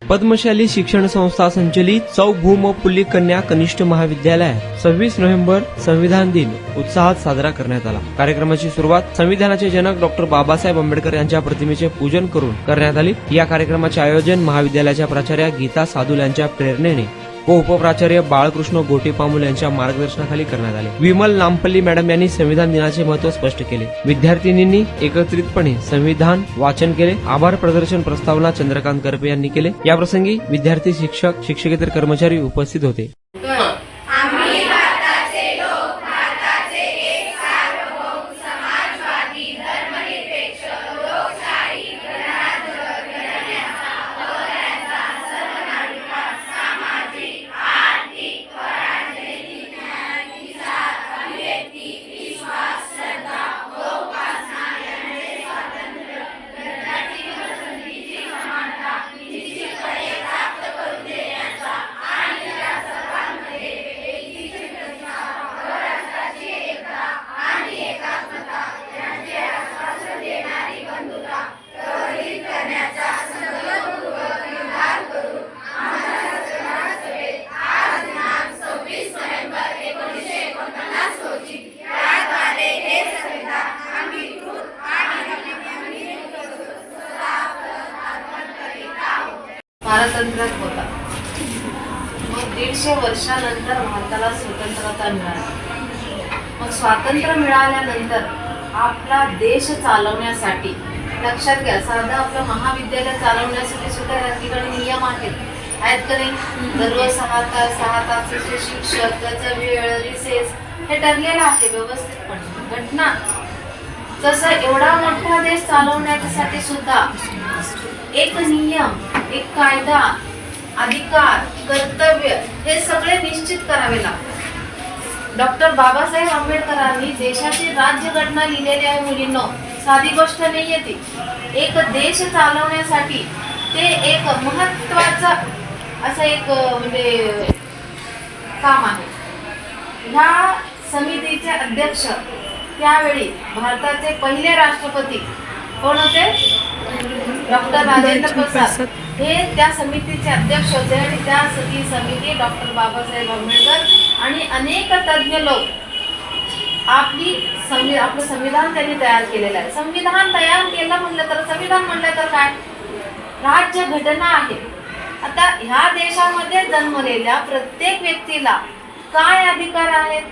पद्मशाली शिक्षण संस्था संचलित सौ भूमपुल्ली कन्या कनिष्ठ महाविद्यालय 26 नोव्हेंबर संविधान दिन उत्साहात साजरा करण्यात आला। कार्यक्रमाची सुरुवात संविधानाचे जनक डॉक्टर बाबासाहेब आंबेडकर यांच्या प्रतिमेचे पूजन करून करण्यात आली। या कार्यक्रमाचे आयोजन महाविद्यालयाच्या प्राचार्या गीता सादुल यांच्या प्रेरणेने व उपप्राचार्य बाळकृष्ण गोटेपामुल यांच्या मार्गदर्शनाखाली करण्यात आले। विमल नामपल्ली मॅडम यांनी संविधान दिनाचे महत्त्व स्पष्ट केले। विद्यार्थिनींनी एकत्रितपणे संविधान वाचन केले। आभार प्रदर्शन प्रस्तावना चंद्रकांत करपे यांनी केले। या प्रसंगी विद्यार्थी, शिक्षक, शिक्षकेतर कर्मचारी उपस्थित होते। स्वातंत्र्यात होता। मग 150 वर्षानंतर भारताला स्वतंत्रता मिळाली। मग स्वातंत्र्य मिळाल्यानंतर आपला देश चालवण्यासाठी, लक्षात घ्या, साधं आपलं महाविद्यालय चालवण्यासाठी सुद्धा या ठिकाणी नियम आहेत का नाही? दररोज 6 तासाचे शिक्षक, त्याचा वेळ, रिसेस हे ठरलेलं आहे व्यवस्थितपणे। घटना तसं एवढा मोठा देश चालवण्यासाठी सुद्धा एक नियम, एक कायदा, अधिकार, कर्तव्य हे सगळे निश्चित करावे लागतात। डॉक्टर बाबासाहेब आंबेडकरांनी देशाची राज्यघटना लिहिलेली आहे मुलींनो, साधी गोष्ट नाहीये ती। एक देश चालवण्यासाठी ते एक महत्त्वाचं असं एक म्हणजे काम आहे। ह्या समितीचे अध्यक्ष त्यावेळी भारताचे पहिले राष्ट्रपती कोण होते? डॉक्टर राजेंद्र प्रसाद हे त्या समितीचे अध्यक्ष होते। आणि त्या समिती डॉक्टर बाबासाहेब आंबेडकर आणि अनेक तज्ञ लोक आपलं संविधान त्यांनी तयार केलेलं आहे। संविधान तयार केलं म्हणलं तर, संविधान म्हणलं तर काय? राज्यघटना आहे। आता ह्या देशामध्ये जन्मलेल्या प्रत्येक व्यक्तीला काय अधिकार आहेत?